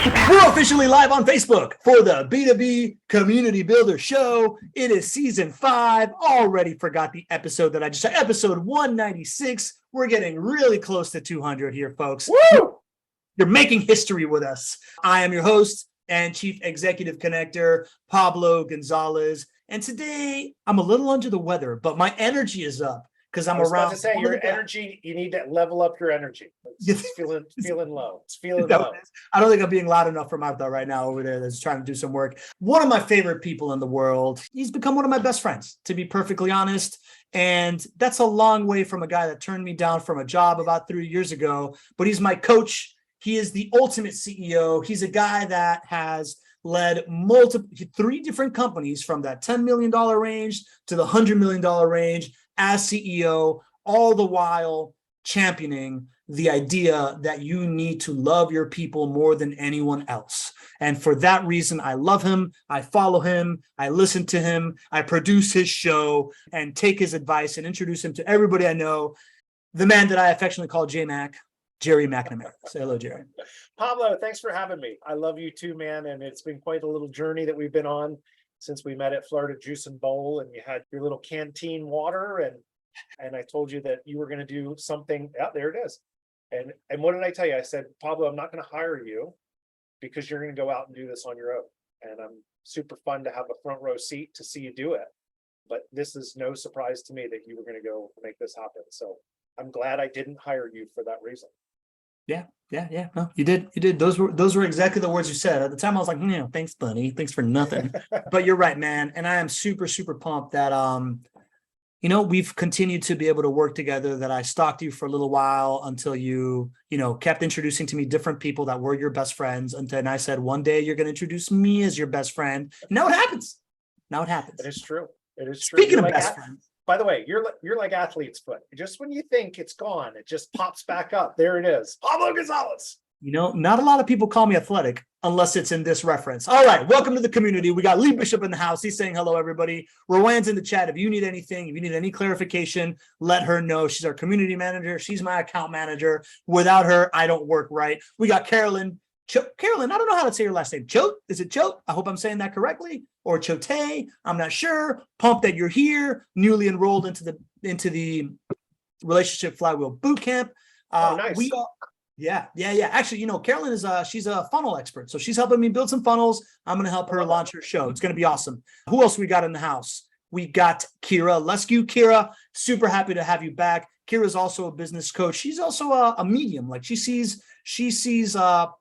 We're officially live on Facebook for the B2B Community Builder Show. It is season 5. Already forgot the episode that I just said, episode 196. We're getting really close to 200 here, folks. Woo! You're making history with us. I am your host and Chief Executive Connector, Pablo Gonzalez. And today I'm a little under the weather, but my energy is up because I'm around. About to say your energy, you need to level up your energy. It's feeling low. It's feeling low. I don't think I'm being loud enough for Magda right now over there that's trying to do some work. One of my favorite people in the world. He's become one of my best friends, to be perfectly honest. And that's a long way from a guy that turned me down from a job about 3 years ago. But he's my coach. He is the ultimate CEO. He's a guy that has led 3 different companies from that $10 million range to the $100 million range as CEO, all the while championing the idea that you need to love your people more than anyone else. And for that reason, I love him. I follow him. I listen to him. I produce his show and take his advice and introduce him to everybody I know. The man that I affectionately call J-Mac, Jerry Macnamara. Say hello, Jerry. Pablo, thanks for having me. I love you too, man. And it's been quite a little journey that we've been on since we met at Florida Juice and Bowl, and you had your little canteen water, and I told you that you were going to do something. Yeah, there it is. And what did I tell you? I said, Pablo, I'm not going to hire you because you're going to go out and do this on your own. And I'm super fun to have a front row seat to see you do it. But this is no surprise to me that you were going to go make this happen. So I'm glad I didn't hire you for that reason. Yeah. No, you did. Those were exactly the words you said. At the time, I was like, thanks, buddy. Thanks for nothing. But you're right, man. And I am super, super pumped that, we've continued to be able to work together, that I stalked you for a little while until you kept introducing to me different people that were your best friends. And I said, one day you're going to introduce me as your best friend. And now it happens. It is true. Speaking of best friends. By the way, you're like athlete's foot. Just when you think it's gone, it just pops back up. There it is. Pablo Gonzalez. Not a lot of people call me athletic unless it's in this reference. All right, welcome to the community. We got Lee Bishop in the house. He's saying hello, everybody. Rowan's in the chat. If you need anything, if you need any clarification, let her know. She's our community manager. She's my account manager. Without her, I don't work right. We got Carolyn. Carolyn, I don't know how to say your last name. Choate? Is it Choate? I hope I'm saying that correctly. Or Chote? I'm not sure. Pumped that you're here. Newly enrolled into the Relationship Flywheel Bootcamp. Nice. Yeah. Actually, Carolyn is she's a funnel expert. So she's helping me build some funnels. I'm going to help her launch her show. It's going to be awesome. Who else we got in the house? We got Kira Lescu. Kira, super happy to have you back. Kira's also a business coach. She's also a medium. Like she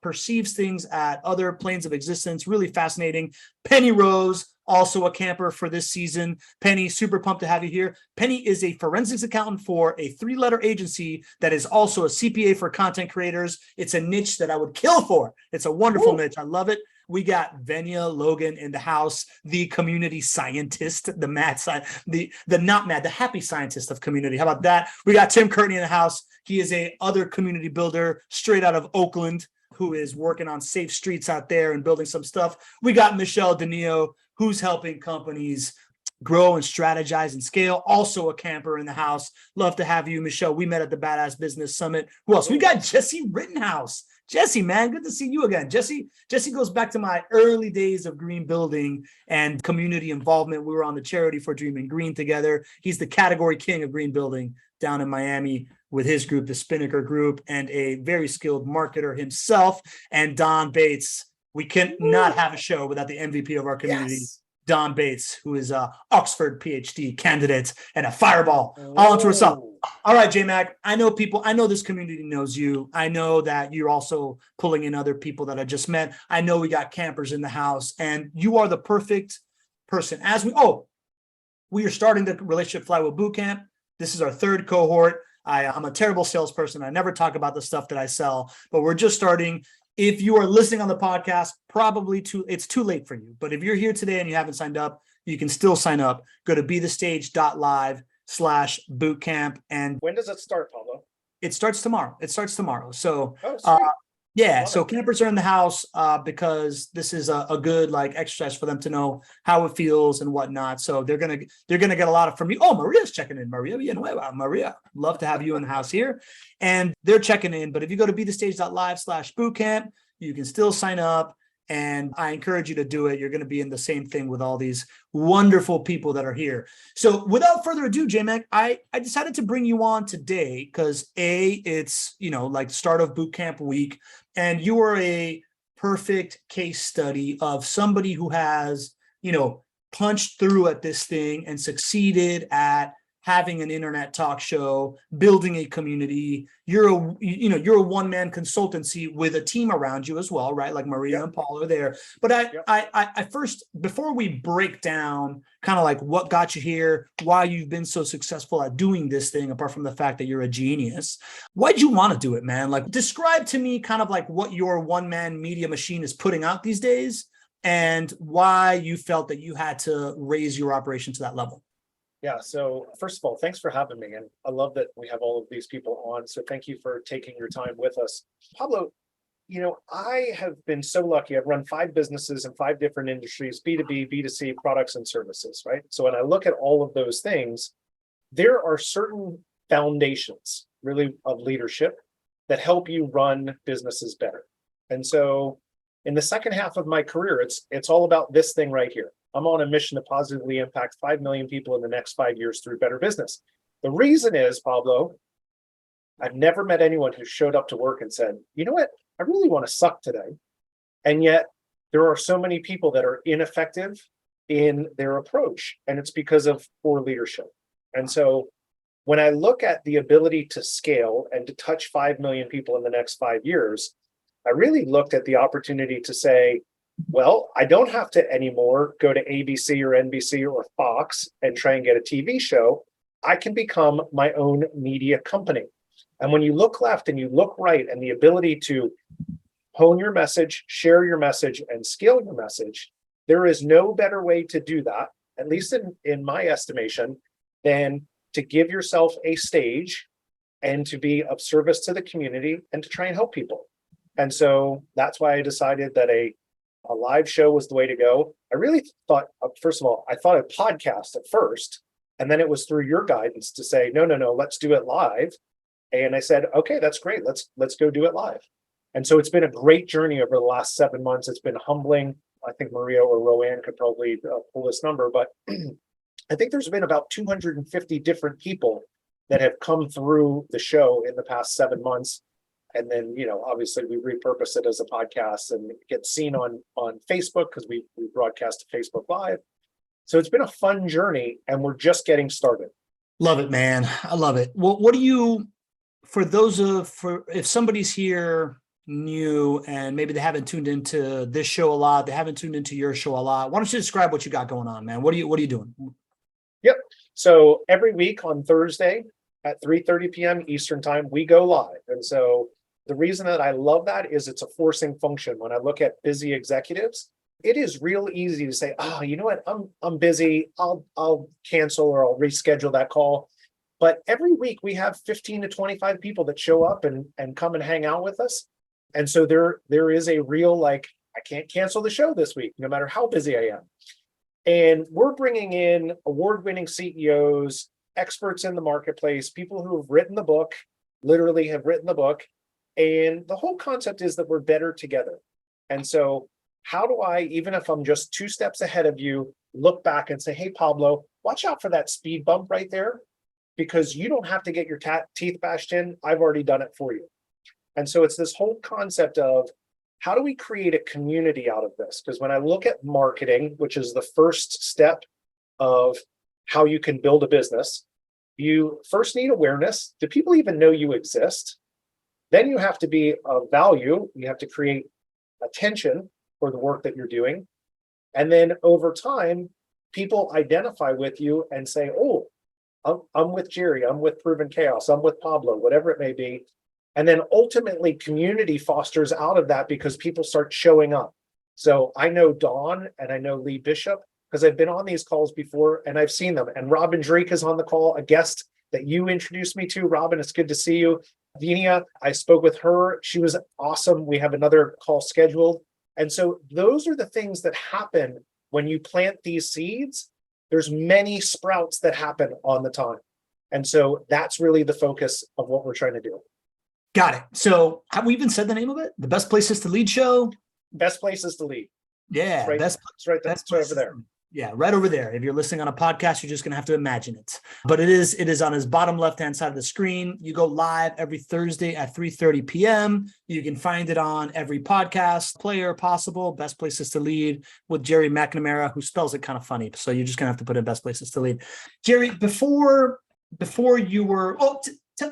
perceives things at other planes of existence. Really fascinating. Penny Rose, also a camper for this season. Penny, super pumped to have you here. Penny is a forensics accountant for a 3-letter agency that is also a CPA for content creators. It's a niche that I would kill for. It's a wonderful niche. I love it. We got Venya Logan in the house, the community scientist, the mad scientist, the not mad, the happy scientist of community. How about that? We got Tim Courtney in the house. He is a other community builder straight out of Oakland who is working on safe streets out there and building some stuff. We got Michelle Denio, who's helping companies grow and strategize and scale. Also a camper in the house. Love to have you, Michelle. We met at the Badass Business Summit. Who else? We got Jesse Rittenhouse. Jesse, man, good to see you again. Jesse goes back to my early days of green building and community involvement. We were on the Charity for Dreaming Green together. He's the category king of green building down in Miami with his group, the Spinnaker Group, and a very skilled marketer himself. And Don Bates. We cannot have a show without the MVP of our community. Yes. Don Bates, who is a Oxford PhD candidate and a fireball all into herself. All right, J-Mac, I know this community knows you. I know that you're also pulling in other people that I just met. I know we got campers in the house, and you are the perfect person. We are starting the Relationship Flywheel Bootcamp. This is our 3rd cohort. I'm a terrible salesperson. I never talk about the stuff that I sell, but we're just starting. If you are listening on the podcast, it's too late for you. But if you're here today and you haven't signed up, you can still sign up. Go to bethestage.live/bootcamp. And when does it start, Pablo? It starts tomorrow. So, Yeah, so campers are in the house because this is a good exercise for them to know how it feels and whatnot. So they're gonna get a lot from you. Oh, Maria's checking in. Maria Villanueva. Maria, love to have you in the house here. And they're checking in. But if you go to bethestage.live/bootcamp, You can still sign up. And I encourage you to do it. You're going to be in the same thing with all these wonderful people that are here. So without further ado, J-Mac, I decided to bring you on today because it's, like the start of boot camp week, and you are a perfect case study of somebody who has, punched through at this thing and succeeded at having an internet talk show, building a community. You're a one-man consultancy with a team around you as well, right? Like Maria and Paul are there. But I first, before we break down kind of like what got you here, why you've been so successful at doing this thing, apart from the fact that you're a genius, why'd you want to do it, man? Like, describe to me kind of like what your one-man media machine is putting out these days and why you felt that you had to raise your operation to that level. Yeah. So first of all, thanks for having me. And I love that we have all of these people on. So thank you for taking your time with us. Pablo, I have been so lucky. I've run 5 businesses in 5 different industries, B2B, B2C, products and services, right? So when I look at all of those things, there are certain foundations really of leadership that help you run businesses better. And so in the second half of my career, it's all about this thing right here. I'm on a mission to positively impact 5 million people in the next 5 years through better business. The reason is, Pablo, I've never met anyone who showed up to work and said, you know what, I really want to suck today. And yet there are so many people that are ineffective in their approach, and it's because of poor leadership. And so when I look at the ability to scale and to touch 5 million people in the next 5 years, I really looked at the opportunity to say, well, I don't have to anymore go to ABC or NBC or Fox and try and get a TV show. I can become my own media company. And when you look left and you look right, and the ability to hone your message, share your message, and scale your message, there is no better way to do that, at least in my estimation, than to give yourself a stage and to be of service to the community and to try and help people. And so that's why I decided that a live show was the way to go. I really thought, first of all, I thought a podcast at first, and then it was through your guidance to say, no, let's do it live. And I said, okay, that's great. Let's go do it live. And so it's been a great journey over the last 7 months. It's been humbling. I think Maria or Roanne could probably pull this number, but I think there's been about 250 different people that have come through the show in the past 7 months. And then, obviously we repurpose it as a podcast and it gets seen on Facebook because we broadcast to Facebook Live. So it's been a fun journey and we're just getting started. Love it, man. I love it. Well, if somebody's here new and maybe they haven't tuned into this show a lot, they haven't tuned into your show a lot, why don't you describe what you got going on, man? What are you doing? Yep. So every week on Thursday at 3:30 p.m. Eastern time, we go live. And so the reason that I love that is it's a forcing function. When I look at busy executives, it is real easy to say, oh, you know what, I'm busy. I'll cancel or I'll reschedule that call. But every week we have 15 to 25 people that show up and come and hang out with us. And so there is a real, I can't cancel the show this week, no matter how busy I am. And we're bringing in award-winning CEOs, experts in the marketplace, people who have written the book, literally have written the book. And the whole concept is that we're better together. And so how do I, even if I'm just 2 steps ahead of you, look back and say, hey, Pablo, watch out for that speed bump right there, because you don't have to get your teeth bashed in. I've already done it for you. And so it's this whole concept of how do we create a community out of this? Because when I look at marketing, which is the first step of how you can build a business, you first need awareness. Do people even know you exist? Then you have to be of value. You have to create attention for the work that you're doing. And then over time, people identify with you and say, oh, I'm with Jerry, I'm with Proven Chaos, I'm with Pablo, whatever it may be. And then ultimately community fosters out of that because people start showing up. So I know Dawn and I know Lee Bishop because I've been on these calls before and I've seen them. And Robin Drake is on the call, a guest that you introduced me to. Robin, it's good to see you. Vinia, I spoke with her. She was awesome. We have another call scheduled. And so those are the things that happen when you plant these seeds. There's many sprouts that happen on the time. And so that's really the focus of what we're trying to do. Got it. So have we even said the name of it? The Best Places to Lead show? Best places to lead. Yeah, Right. best It's right there. best It's right over places. there. Yeah, right over there. If you're listening on a podcast, you're just gonna have to imagine it. But it is on his bottom left-hand side of the screen. You go live every Thursday at 3:30 p.m. You can find it on every podcast player possible. Best Places to Lead with Jerry Macnamara, who spells it kind of funny. So you're just gonna have to put in Best Places to Lead. Jerry, before you were,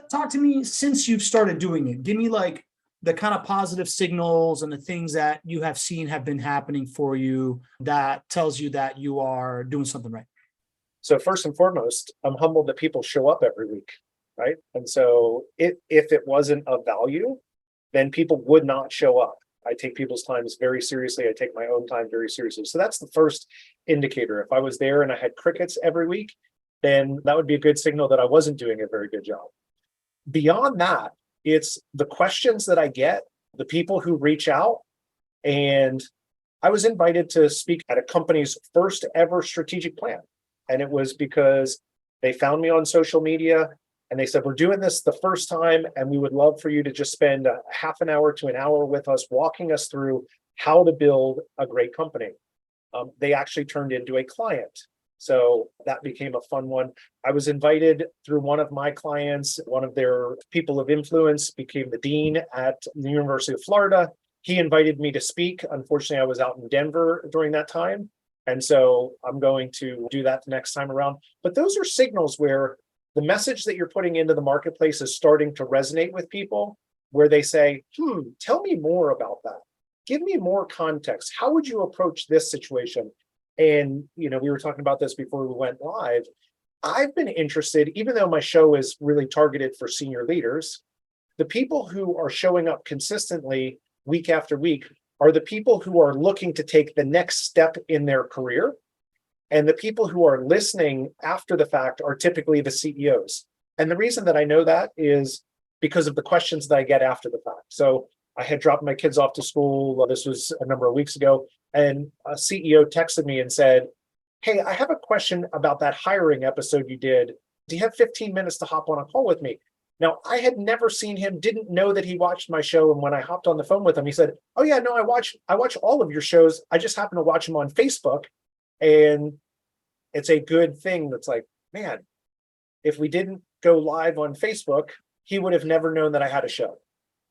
talk to me since you've started doing it. Give me like the kind of positive signals and the things that you have seen have been happening for you that tells you that you are doing something right. So first and foremost, I'm humbled that people show up every week, right? And so if it wasn't of value, then people would not show up. I take people's times very seriously. I take my own time very seriously. So that's the first indicator. If I was there and I had crickets every week, then that would be a good signal that I wasn't doing a very good job. Beyond that, it's the questions that I get, the people who reach out. And I was invited to speak at a company's first ever strategic plan. And it was because they found me on social media and they said, we're doing this the first time, and we would love for you to just spend a half an hour to an hour with us, walking us through how to build a great company. They actually turned into a client. So that became a fun one. I was invited through one of my clients, one of their people of influence became the dean at the University of Florida. He invited me to speak. Unfortunately, I was out in Denver during that time. And so I'm going to do that the next time around. But those are signals where the message that you're putting into the marketplace is starting to resonate with people, where they say, tell me more about that. Give me more context. How would you approach this situation? And, we were talking about this before we went live. I've been interested, even though my show is really targeted for senior leaders, the people who are showing up consistently week after week are the people who are looking to take the next step in their career. And the people who are listening after the fact are typically the CEOs. And the reason that I know that is because of the questions that I get after the fact. So I had dropped my kids off to school. This was a number of weeks ago. And a CEO texted me and said, hey, I have a question about that hiring episode you did. Do you have 15 minutes to hop on a call with me? Now, I had never seen him, didn't know that he watched my show. And when I hopped on the phone with him, he said, oh yeah, no, I watch all of your shows. I just happen to watch them on Facebook. And it's a good thing that's like, man, if we didn't go live on Facebook, he would have never known that I had a show.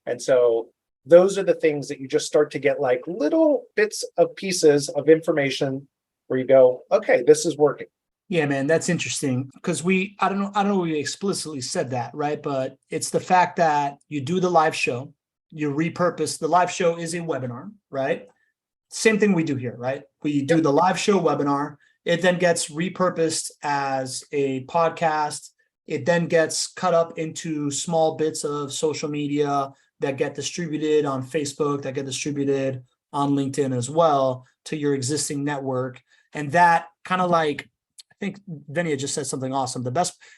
And so those are the things that you just start to get like little bits of pieces of information where you go, okay, this is working. Yeah, man, that's interesting because I don't know if we explicitly said that, right? But it's the fact that you do the live show, you repurpose the live show is a webinar, right? Same thing we do here, right? We do the live show webinar. It then gets repurposed as a podcast. It then gets cut up into small bits of social media that get distributed on Facebook, that get distributed on LinkedIn as well to your existing network. And that kind of like, I think Venia just said something awesome.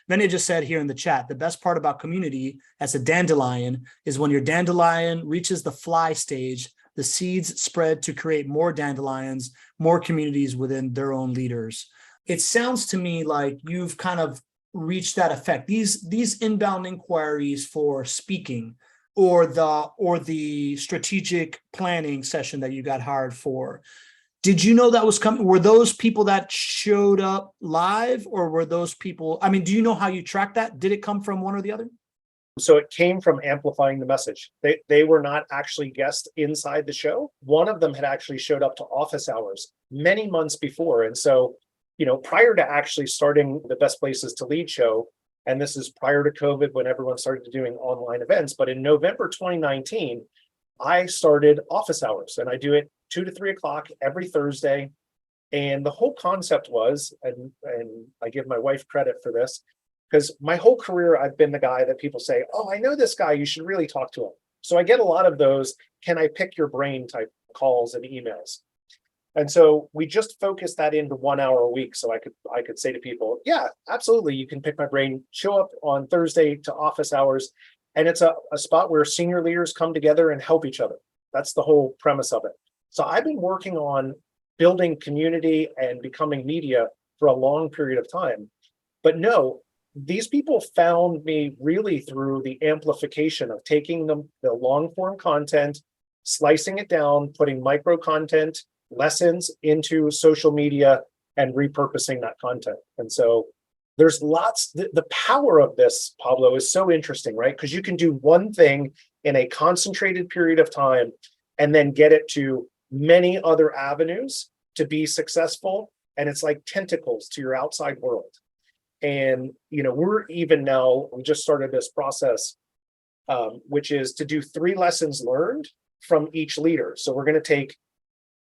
Venia just said here in the chat, the best part about community as a dandelion is when your dandelion reaches the fly stage, the seeds spread to create more dandelions, more communities within their own leaders. It sounds to me like you've kind of reached that effect. These inbound inquiries for speaking or the strategic planning session that you got hired for, did you know that was coming? Were those people that showed up live, or were those people, I mean, do you know how you track that? Did it come from one or the other? So it came from amplifying the message. They were not actually guests inside the show. One of them had actually showed up to office hours many months before. And so, prior to actually starting the Best Places to Lead show, and this is prior to COVID when everyone started doing online events, but in November 2019, I started office hours, and I do it 2 to 3 o'clock every Thursday. And the whole concept was, and I give my wife credit for this, because my whole career, I've been the guy that people say, oh, I know this guy, you should really talk to him. So I get a lot of those, can I pick your brain type calls and emails. And so we just focused that into 1 hour a week. So I could say to people, yeah, absolutely, you can pick my brain, show up on Thursday to office hours. And it's a spot where senior leaders come together and help each other. That's the whole premise of it. So I've been working on building community and becoming media for a long period of time. But no, these people found me really through the amplification of taking the long form content, slicing it down, putting micro content lessons into social media and repurposing that content. And so there's lots, the power of this, Pablo, is so interesting, right? Because you can do one thing in a concentrated period of time and then get it to many other avenues to be successful. And it's like tentacles to your outside world. And, we're even now, we just started this process, which is to do 3 lessons learned from each leader. So we're going to take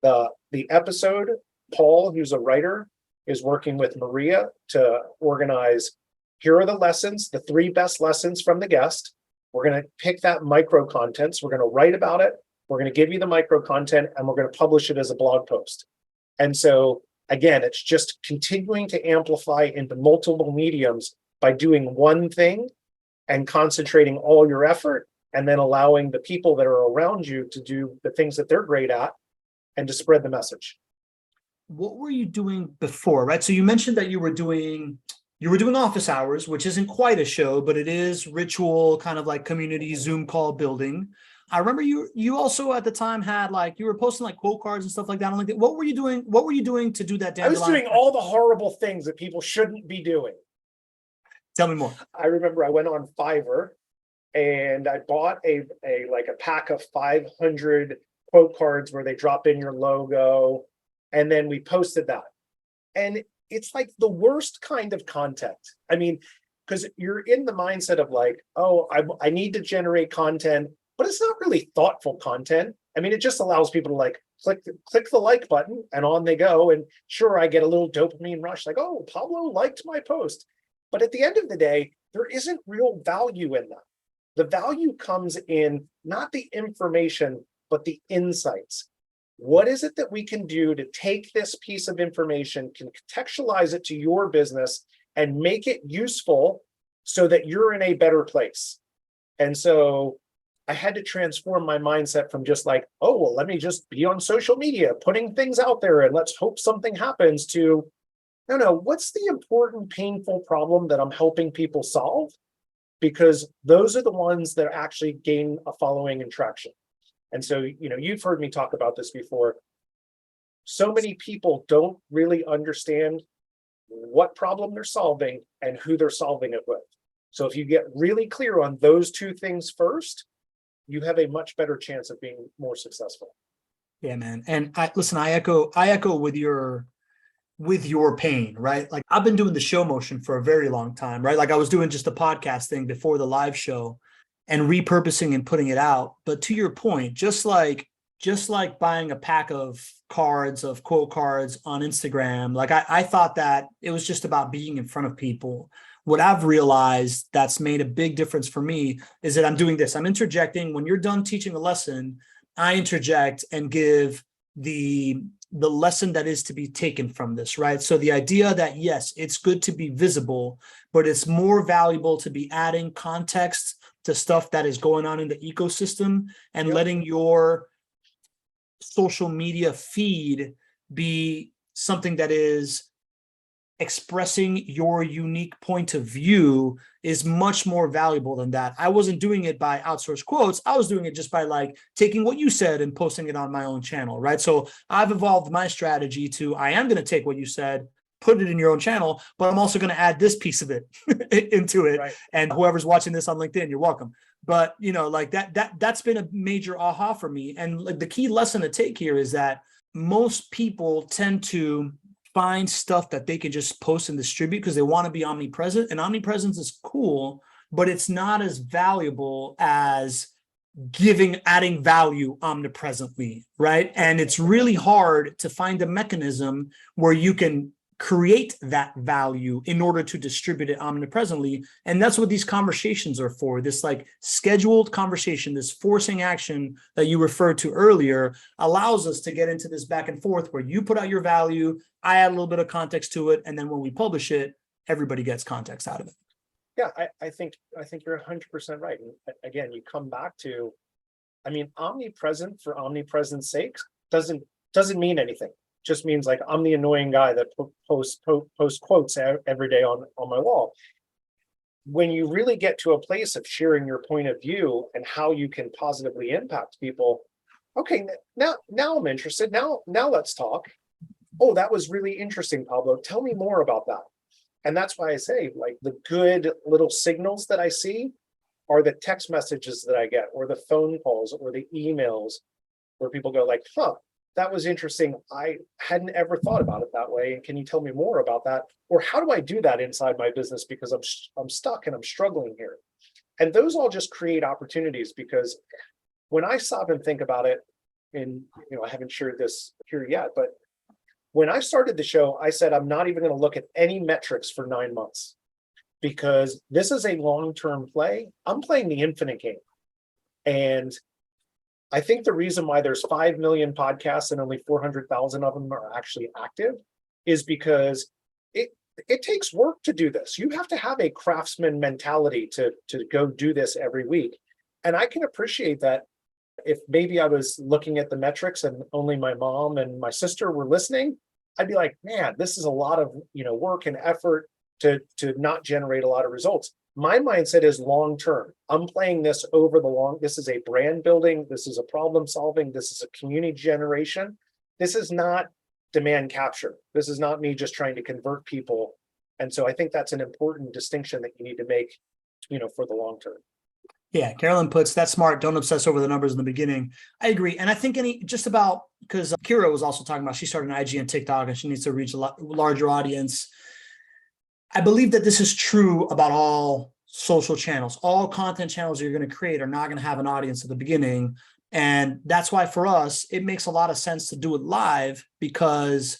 the episode. Paul, who's a writer, is working with Maria to organize, here are the lessons, the 3 best lessons from the guest. We're going to pick that micro content. So we're going to write about it. We're going to give you the micro content and we're going to publish it as a blog post. And so again, it's just continuing to amplify into multiple mediums by doing one thing and concentrating all your effort, and then allowing the people that are around you to do the things that they're great at and to spread the message. What were you doing before, right? So you mentioned that you were doing office hours, which isn't quite a show, but it is ritual, kind of like community Zoom call building. I remember you also at the time had you were posting quote cards and stuff like that on LinkedIn. What were you doing? What were you doing to do that? I was doing all the horrible things that people shouldn't be doing. Tell me more. I remember I went on Fiverr and I bought a pack of 500 quote cards where they drop in your logo, and then we posted that. And it's like the worst kind of content. I mean, because you're in the mindset of I need to generate content, but it's not really thoughtful content. I mean, it just allows people to click the like button and on they go. And sure, I get a little dopamine rush, oh, Pablo liked my post. But at the end of the day, there isn't real value in that. The value comes in not the information, but the insights. What is it that we can do to take this piece of information, can contextualize it to your business and make it useful so that you're in a better place? And so I had to transform my mindset from just oh, well, let me just be on social media, putting things out there and let's hope something happens, to, no, what's the important, painful problem that I'm helping people solve? Because those are the ones that actually gain a following and traction. And so, you've heard me talk about this before. So many people don't really understand what problem they're solving and who they're solving it with. So if you get really clear on those 2 things first, you have a much better chance of being more successful. Yeah, man. And I echo with your pain, right? I've been doing the show motion for a very long time, right? I was doing just the podcast thing before the live show and repurposing and putting it out. But to your point, just like buying a pack of quote cards on Instagram, I thought that it was just about being in front of people. What I've realized that's made a big difference for me is that I'm doing this. I'm interjecting. When you're done teaching a lesson, I interject and give the lesson that is to be taken from this, right? So the idea that, yes, it's good to be visible, but it's more valuable to be adding context to stuff that is going on in the ecosystem and letting your social media feed be something that is expressing your unique point of view is much more valuable than that. I wasn't doing it by outsourced quotes. I was doing it just by taking what you said and posting it on my own channel, right? So I've evolved my strategy to, I am going to take what you said, put it in your own channel, but I'm also going to add this piece of it into it. Right. And whoever's watching this on LinkedIn, you're welcome. But that's been a major aha for me. And the key lesson to take here is that most people tend to find stuff that they can just post and distribute because they want to be omnipresent, and omnipresence is cool, but it's not as valuable as adding value omnipresently, right? And it's really hard to find a mechanism where you can create that value in order to distribute it omnipresently. And that's what these conversations are for. This scheduled conversation, this forcing action that you referred to earlier allows us to get into this back and forth where you put out your value, I add a little bit of context to it, and then when we publish it, everybody gets context out of it. Yeah, I think you're 100% right. And again, you come back to, omnipresent for omnipresent's sake doesn't mean anything. Just means I'm the annoying guy that posts quotes every day on my wall. when you really get to a place of sharing your point of view and how you can positively impact people, okay, now I'm interested. Now let's talk. Oh, that was really interesting, Pablo. Tell me more about that. And that's why I say, like, the good little signals that I see are the text messages that I get, or the phone calls, or the emails, where people go like, huh, that was interesting. I hadn't ever thought about it that way. And can you tell me more about that? Or how do I do that inside my business? Because I'm stuck and I'm struggling here. And those all just create opportunities, because when I stop and think about it, and I haven't shared this here yet, but when I started the show, I said, I'm not even going to look at any metrics for 9 months, because this is a long-term play. I'm playing the infinite game. And I think the reason why there's 5 million podcasts and only 400,000 of them are actually active is because it takes work to do this. You have to have a craftsman mentality to go do this every week. And I can appreciate that. If maybe I was looking at the metrics and only my mom and my sister were listening, I'd be like, man, this is a lot of work and effort to not generate a lot of results. My mindset is long term. I'm playing this over the long. This is a brand building. This is a problem solving. This is a community generation. This is not demand capture. This is not me just trying to convert people. And so I think that's an important distinction that you need to make, for the long term. Yeah, Carolyn puts, that's smart. Don't obsess over the numbers in the beginning. I agree. And I think because Kira was also talking about, she started an IG and TikTok and she needs to reach a larger audience. I believe that this is true about all social channels. All content channels you're going to create are not going to have an audience at the beginning. And that's why for us, it makes a lot of sense to do it live, because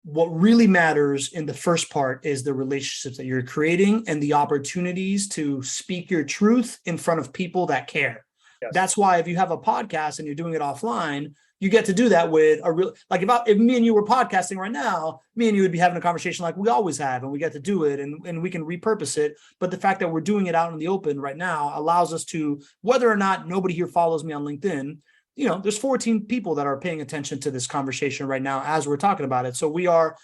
what really matters in the first part is the relationships that you're creating and the opportunities to speak your truth in front of people that care. Yes. That's why if you have a podcast and you're doing it offline, you get to do that with a real, like if me and you were podcasting right now, me and you would be having a conversation like we always have, and we get to do it and we can repurpose it. But the fact that we're doing it out in the open right now allows us to, whether or not nobody here follows me on LinkedIn, there's 14 people that are paying attention to this conversation right now as we're talking about it. So we are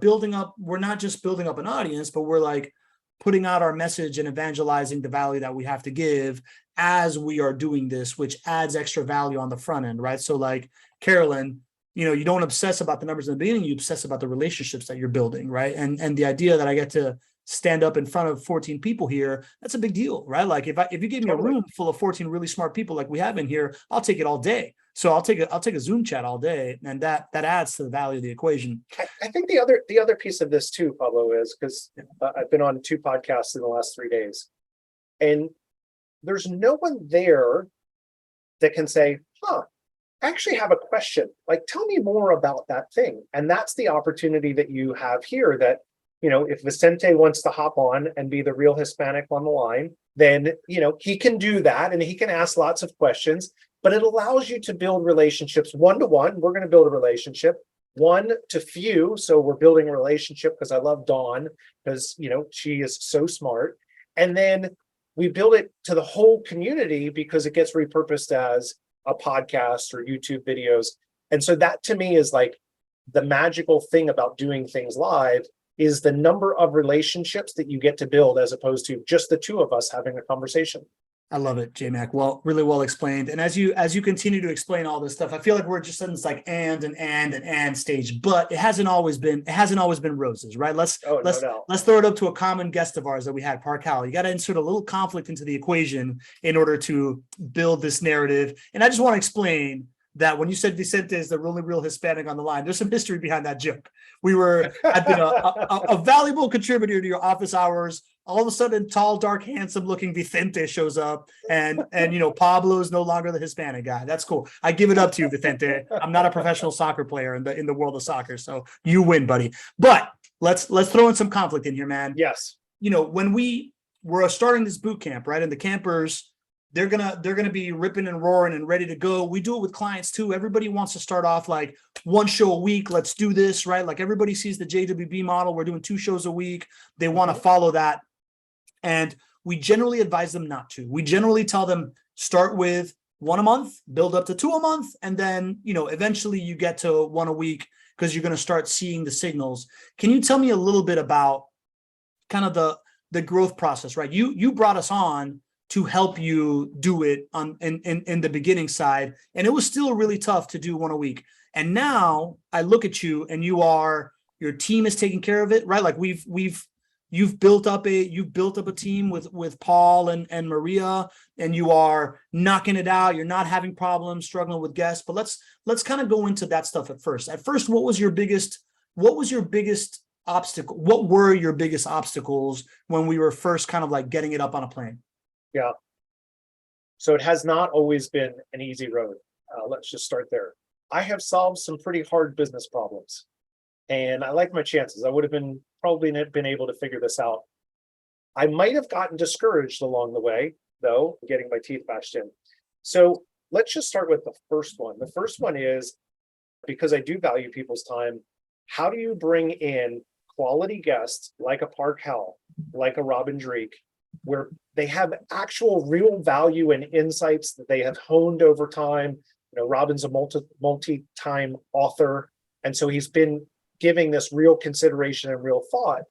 building up, we're not just building up an audience, but we're like putting out our message and evangelizing the value that we have to give as we are doing this, which adds extra value on the front end, right? So like Carolyn, you don't obsess about the numbers in the beginning, you obsess about the relationships that you're building, right? And the idea that I get to stand up in front of 14 people here, that's a big deal, right? Like if you gave me a room full of 14 really smart people like we have in here, I'll take it all day. So I'll take a Zoom chat all day, and that adds to the value of the equation. I think the other piece of this too, Pablo, is because I've been on 2 podcasts in the last 3 days, and there's no one there that can say, I actually have a question. Like, tell me more about that thing. And that's the opportunity that you have here, that if Vicente wants to hop on and be the real Hispanic on the line, then, he can do that and he can ask lots of questions, but it allows you to build relationships one-to-one. We're going to build a relationship, one to few. So we're building a relationship because I love Dawn, because, she is so smart. And then we build it to the whole community because it gets repurposed as a podcast or YouTube videos. And so that to me is like the magical thing about doing things live, is the number of relationships that you get to build as opposed to just the 2 of us having a conversation. I love it, J-Mac. Well, really well explained. And as you continue to explain all this stuff, I feel like we're just in this like and stage, but it hasn't always been roses, right? Let's throw it up to a common guest of ours that we had, Parcal. You got to insert a little conflict into the equation in order to build this narrative. And I just want to explain that when you said Vicente is the really real Hispanic on the line, there's some history behind that joke. I've been a valuable contributor to your office hours. All of a sudden, tall, dark, handsome looking Vicente shows up, and Pablo is no longer the Hispanic guy. That's cool. I give it up to you, Vicente. I'm not a professional soccer player in the world of soccer, so you win, buddy. But let's throw in some conflict in here, man. Yes. When we were starting this boot camp, right, and the campers, they're gonna be ripping and roaring and ready to go. We do it with clients too. Everybody wants to start off like 1 show a week. Let's do this, right? Like everybody sees the JWB model. We're doing 2 shows a week. They want to follow that. And we generally advise them not to. We generally tell them start with 1 a month, build up to 2 a month, and then, eventually you get to 1 a week because you're going to start seeing the signals. Can you tell me a little bit about kind of the growth process, right? You brought us on to help you do it on in the beginning side, and it was still really tough to do one a week. And now I look at you, and your team is taking care of it, right? Like you've built up a team with Paul and Maria, and you are knocking it out. You're not having problems struggling with guests. But let's kind of go into that stuff at first. What was your biggest obstacle? What were your biggest obstacles when we were first kind of like getting it up on a plane? Yeah. So it has not always been an easy road. Let's just start there. I have solved some pretty hard business problems, and I like my chances. I would have probably been able to figure this out. I might have gotten discouraged along the way, though, getting my teeth bashed in. So let's just start with the first one. The first one is, because I do value people's time, how do you bring in quality guests like a Park Howell, like a Robin Dreek, where they have actual real value and insights that they have honed over time? Robin's a multi-time author, and so he's been giving this real consideration and real thought.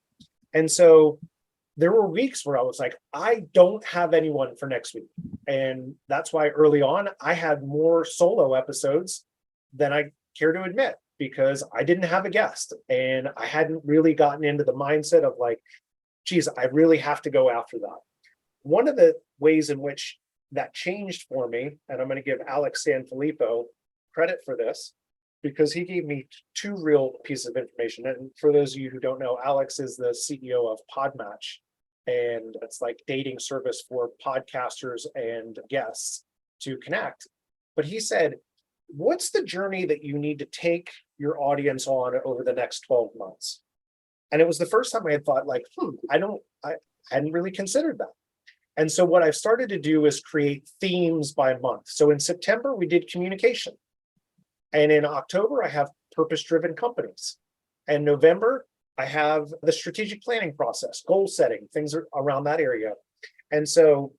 And so there were weeks where I was like, I don't have anyone for next week. And that's why early on, I had more solo episodes than I care to admit, because I didn't have a guest. And I hadn't really gotten into the mindset of like, geez, I really have to go after that. One of the ways in which that changed for me, and I'm going to give Alex Sanfilippo credit for this, because he gave me two real pieces of information. And for those of you who don't know, Alex is the CEO of Podmatch, and it's like dating service for podcasters and guests to connect. But he said, what's the journey that you need to take your audience on over the next 12 months? And it was the first time I had thought like, I hadn't really considered that. And so what I've started to do is create themes by month. So in September, we did communication. And in October, I have purpose-driven companies. And November, I have the strategic planning process, goal setting, things around that area. And so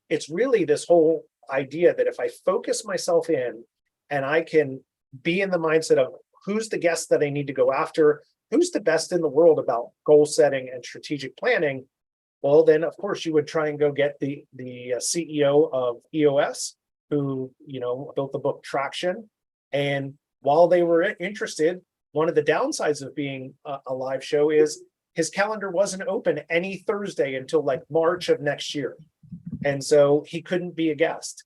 it's really this whole idea that if I focus myself in and I can be in the mindset of who's the guest that I need to go after, who's the best in the world about goal setting and strategic planning, well, then of course you would try and go get the CEO of EOS, who built the book Traction. And while they were interested, one of the downsides of being a live show is his calendar wasn't open any Thursday until like March of next year. And so he couldn't be a guest.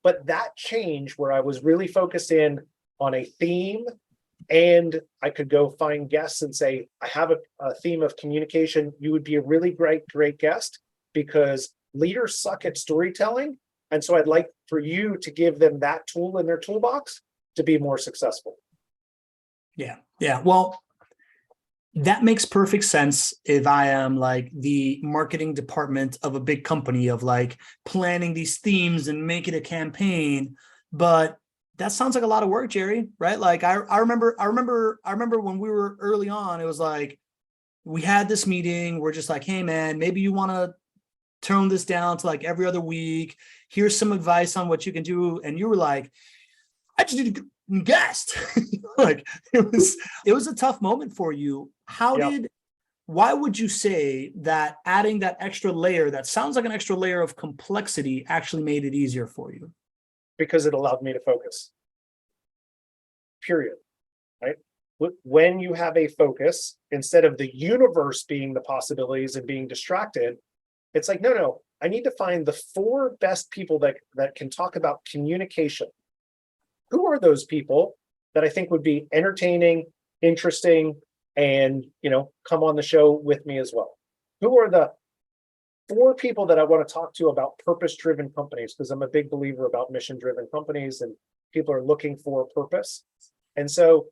But that change where I was really focused in on a theme, and I could go find guests and say, I have a theme of communication. You would be a really great guest, because leaders suck at storytelling. And so I'd like for you to give them that tool in their toolbox to be more successful. Yeah. Well, that makes perfect sense if I am like the marketing department of a big company, of like planning these themes and making a campaign. But that sounds like a lot of work, Jerry, right? Like I remember when we were early on, it was like, we had this meeting. We're just like, hey man, maybe you want to tone this down to like every other week. Here's some advice on what you can do. And you were like, I just need a guest. Like it was a tough moment for you. Why would you say that adding that extra layer, that sounds like an extra layer of complexity, actually made it easier for you? Because it allowed me to focus. Period. Right? When you have a focus, instead of the universe being the possibilities and being distracted, it's like, no, I need to find the 4 best people that can talk about communication. Who are those people that I think would be entertaining, interesting, and come on the show with me as well? Who are the 4 people that I want to talk to about purpose-driven companies? Because I'm a big believer about mission-driven companies, and people are looking for purpose. And so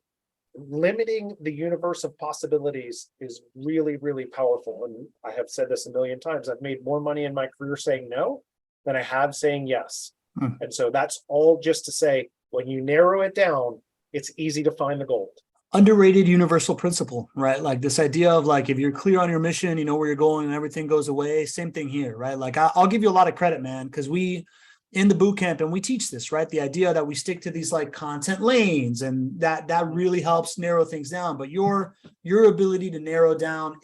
limiting the universe of possibilities is really, really powerful. And I have said this a million times. I've made more money in my career saying no than I have saying yes. And so that's all just to say, when you narrow it down, it's easy to find the gold. Underrated universal principle, right? Like this idea of like, if you're clear on your mission, you know where you're going and everything goes away. Same thing here, right? Like I'll give you a lot of credit, man, because we in the boot camp and we teach this, right? The idea that we stick to these like content lanes, and that really helps narrow things down. But your ability to narrow down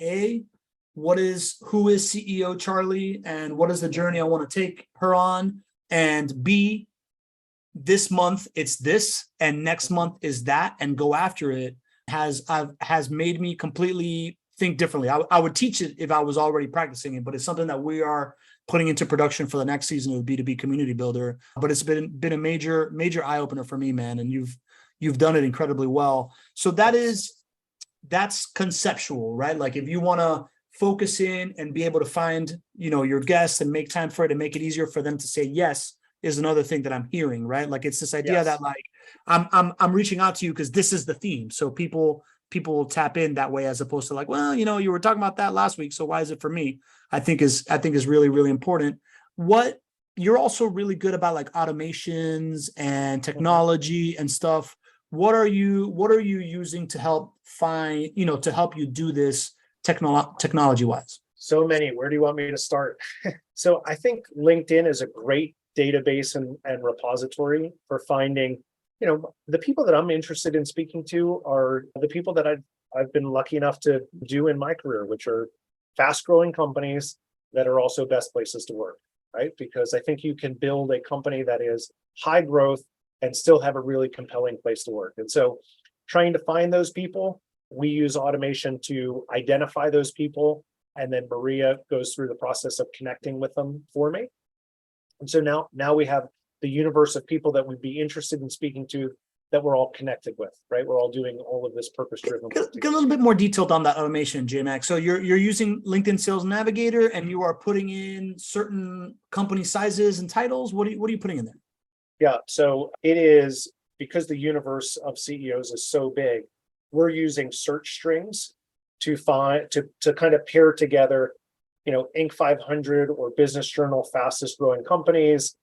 who is CEO Charlie, and what is the journey I want to take her on? And B, this month it's this, and next month is that, and go after it has made me completely think differently. I would teach it if I was already practicing it, but it's something that we are putting into production for the next season of B2B Community Builder. But it's been a major eye opener for me, man, and you've done it incredibly well. So that's conceptual, right? Like if you want to focus in and be able to find, your guests and make time for it and make it easier for them to say yes is another thing that I'm hearing, right? Like it's this idea that like I'm reaching out to you because this is the theme. So people will tap in that way, as opposed to like, well, you were talking about that last week, so why is it for me? I think is really, really important. What you're also really good about, like automations and technology and stuff. What are you using to help find, to help you do this technology wise? So many. Where do you want me to start? So I think LinkedIn is a great database and repository for finding, the people that I'm interested in speaking to are the people that I've been lucky enough to do in my career, which are fast growing companies that are also best places to work, right? Because I think you can build a company that is high growth and still have a really compelling place to work. And so trying to find those people, we use automation to identify those people. And then Maria goes through the process of connecting with them for me. And so now we have the universe of people that we'd be interested in speaking to that we're all connected with, right? We're all doing all of this purpose-driven work. Get a little bit more detailed on that automation, JMac. So you're using LinkedIn Sales Navigator, and you are putting in certain company sizes and titles. What are you putting in there? Yeah, so it is, because the universe of CEOs is so big, we're using search strings to find to kind of pair together, Inc. 500 or Business Journal fastest growing companies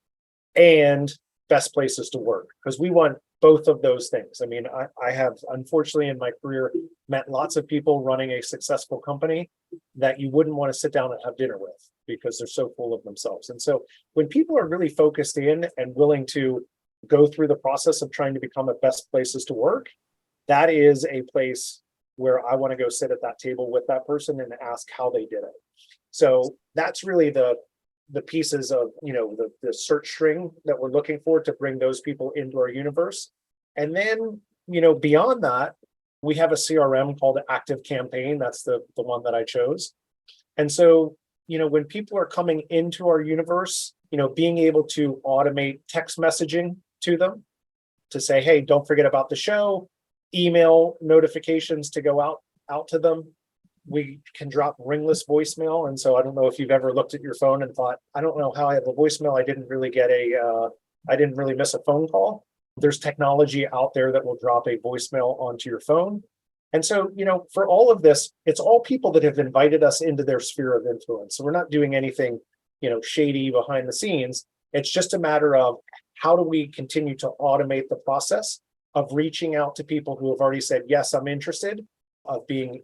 and best places to work, because we want both of those things. I mean, I have, unfortunately, in my career, met lots of people running a successful company that you wouldn't want to sit down and have dinner with because they're so full of themselves. And so when people are really focused in and willing to go through the process of trying to become a best places to work, that is a place where I want to go sit at that table with that person and ask how they did it. So that's really the pieces of, the search string that we're looking for to bring those people into our universe. And then, beyond that, we have a CRM called Active Campaign. That's the one that I chose. And so, when people are coming into our universe, being able to automate text messaging to them to say, hey, don't forget about the show, email notifications to go out to them. We can drop ringless voicemail. And so I don't know if you've ever looked at your phone and thought, I don't know how I have a voicemail. I didn't really miss a phone call. There's technology out there that will drop a voicemail onto your phone. And so, for all of this, it's all people that have invited us into their sphere of influence. So we're not doing anything, shady behind the scenes. It's just a matter of how do we continue to automate the process of reaching out to people who have already said, yes, I'm interested, of being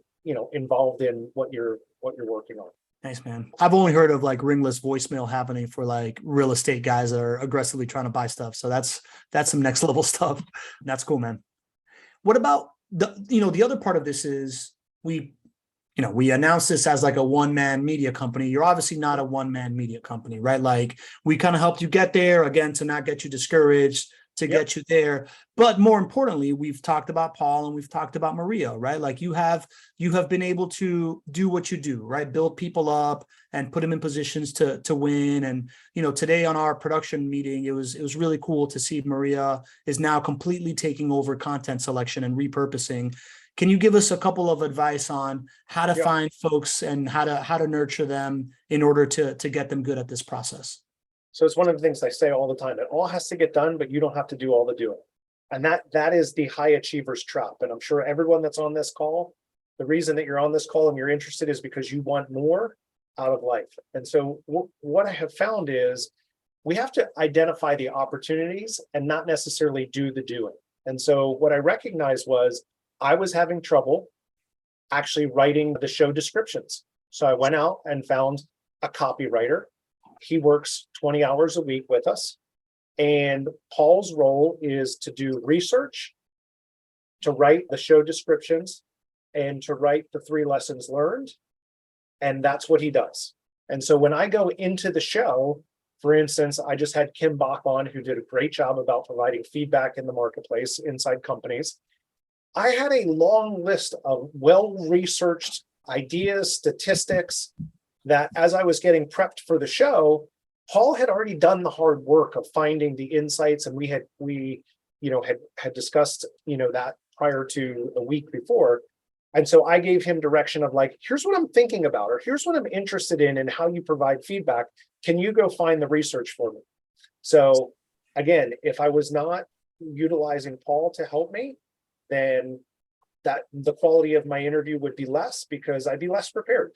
involved in what you're working on. Nice, man. I've only heard of like ringless voicemail happening for like real estate guys that are aggressively trying to buy stuff. So that's some next level stuff. That's cool, man. What about the other part of this is we announced this as like a one-man media company. You're obviously not a one-man media company, right? Like we kind of helped you get there, again, to not get you discouraged, to get you there. But more importantly, we've talked about Paul and we've talked about Maria, right? Like you have been able to do what you do, right? Build people up and put them in positions to win. And, today on our production meeting, it was really cool to see Maria is now completely taking over content selection and repurposing. Can you give us a couple of advice on how to find folks and how to nurture them in order to get them good at this process? So it's one of the things I say all the time. It all has to get done, but you don't have to do all the doing. And that is the high achievers trap. And I'm sure everyone that's on this call, the reason that you're on this call and you're interested is because you want more out of life. And so what I have found is we have to identify the opportunities and not necessarily do the doing. And so what I recognized was I was having trouble actually writing the show descriptions. So I went out and found a copywriter. He works 20 hours a week with us. And Paul's role is to do research, to write the show descriptions, and to write the 3 lessons learned. And that's what he does. And so when I go into the show, for instance, I just had Kim Bach on, who did a great job about providing feedback in the marketplace inside companies. I had a long list of well-researched ideas, statistics that as I was getting prepped for the show, Paul had already done the hard work of finding the insights, and we had discussed, that prior to a week before. And so I gave him direction of like, here's what I'm thinking about, or here's what I'm interested in and how you provide feedback. Can you go find the research for me? So again, if I was not utilizing Paul to help me, then that the quality of my interview would be less, because I'd be less prepared.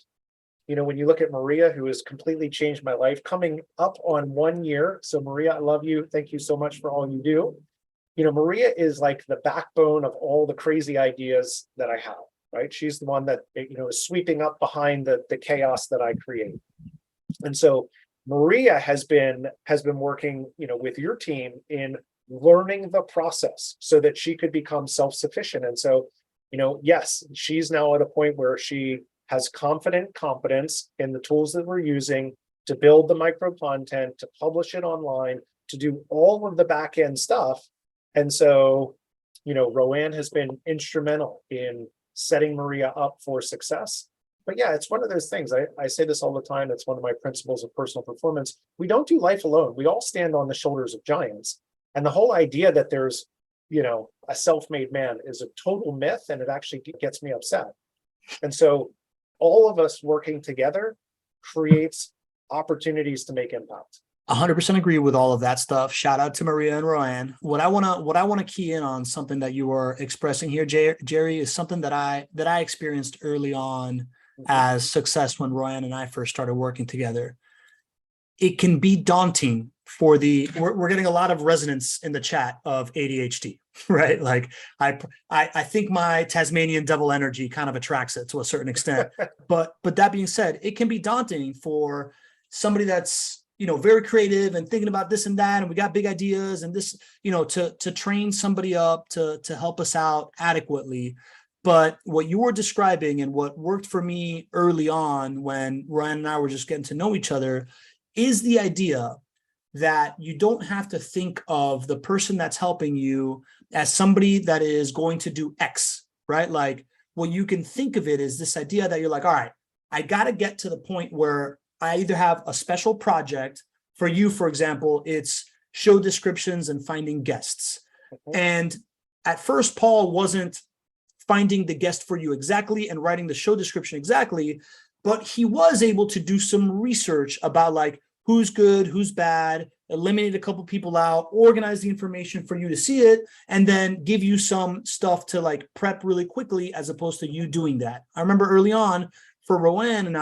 When you look at Maria, who has completely changed my life, coming up on 1 year. So Maria, I love you. Thank you so much for all you do. Maria is like the backbone of all the crazy ideas that I have, right? She's the one that, is sweeping up behind the chaos that I create. And so Maria has been working, with your team in learning the process so that she could become self-sufficient. And so, yes, she's now at a point where she has confident competence in the tools that we're using to build the micro content, to publish it online, to do all of the back end stuff. And so, Roanne has been instrumental in setting Maria up for success. But yeah, it's one of those things. I say this all the time. It's one of my principles of personal performance. We don't do life alone. We all stand on the shoulders of giants. And the whole idea that there's, a self-made man is a total myth, and it actually gets me upset. And so all of us working together creates opportunities to make impact. 100% agree with all of that stuff. Shout out to Maria and Roanne. What I want to key in on, something that you are expressing here, Jerry, is something that I experienced early on as success when Roanne and I first started working together. It can be daunting for we're getting a lot of resonance in the chat of ADHD, right? Like I think my Tasmanian devil energy kind of attracts it to a certain extent. But that being said, it can be daunting for somebody that's, very creative and thinking about this and that, and we got big ideas and this, to train somebody up to help us out adequately. But what you were describing and what worked for me early on when Ryan and I were just getting to know each other is the idea that you don't have to think of the person that's helping you as somebody that is going to do X, right? Like, what you can think of it is this idea that you're like, all right, I got to get to the point where I either have a special project. For you, for example, it's show descriptions and finding guests. And at first, Paul wasn't finding the guest for you exactly and writing the show description exactly, but he was able to do some research about like who's good, who's bad, eliminate a couple people out, organize the information for you to see it, and then give you some stuff to like prep really quickly, as opposed to you doing that. I remember early on for Roanne and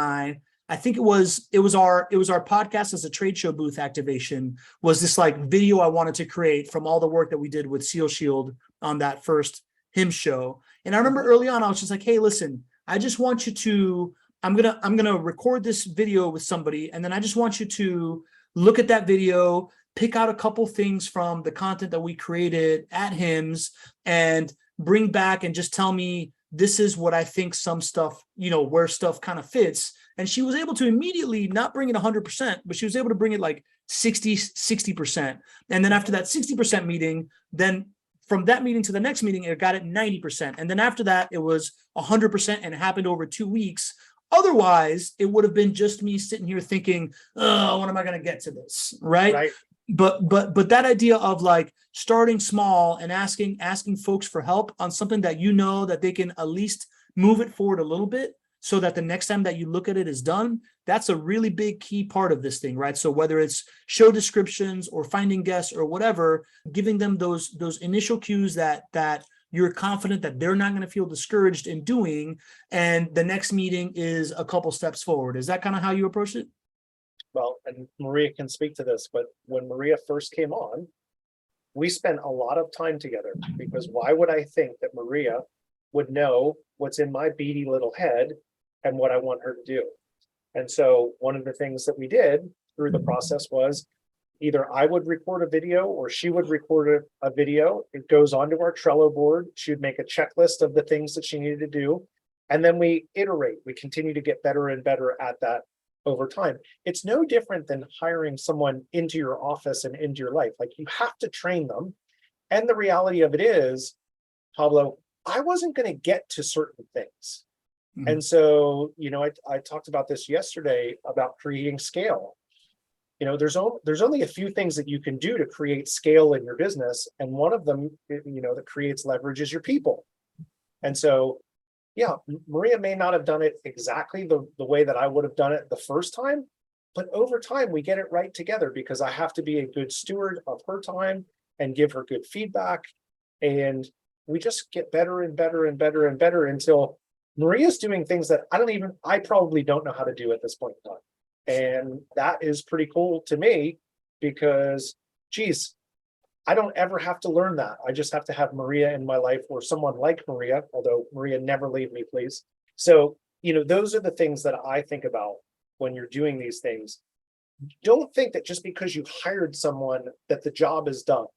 I think it was our podcast as a trade show booth activation, was this like video I wanted to create from all the work that we did with Seal Shield on that first HIM show. And I remember early on, I was just like, hey, listen, I just want you to, I'm gonna record this video with somebody, and then I just want you to look at that video, pick out a couple things from the content that we created at HIMS, and bring back and just tell me, this is what I think some stuff, where stuff kind of fits. And she was able to immediately not bring it 100%, but she was able to bring it like 60%. And then after that 60% meeting, then from that meeting to the next meeting, it got it 90%. And then after that, it was 100%, and it happened over 2 weeks. Otherwise, it would have been just me sitting here thinking, oh, when am I going to get to this? Right. But that idea of like starting small and asking folks for help on something that that they can at least move it forward a little bit, so that the next time that you look at it is done, that's a really big key part of this thing, right? So whether it's show descriptions or finding guests or whatever, giving them those initial cues that you're confident that they're not going to feel discouraged in doing, and the next meeting is a couple steps forward. Is that kind of how you approach it? Well, and Maria can speak to this, but when Maria first came on, we spent a lot of time together, because why would I think that Maria would know what's in my beady little head and what I want her to do? And so one of the things that we did through the process was either I would record a video or she would record a video. It goes onto our Trello board. She would make a checklist of the things that she needed to do. And then we iterate, we continue to get better and better at that over time. It's no different than hiring someone into your office and into your life. Like, you have to train them. And the reality of it is, Pablo, I wasn't going to get to certain things. Mhm. And so, I talked about this yesterday about creating scale. There's only a few things that you can do to create scale in your business. And one of them, that creates leverage is your people. And so, yeah, Maria may not have done it exactly the way that I would have done it the first time, but over time we get it right together, because I have to be a good steward of her time and give her good feedback. And we just get better and better and better and better until Maria's doing things that I probably don't know how to do at this point in time. And that is pretty cool to me, because, geez, I don't ever have to learn that. I just have to have Maria in my life, or someone like Maria, although Maria, never leave me, please. So, those are the things that I think about when you're doing these things. Don't think that just because you hired someone that the job is done.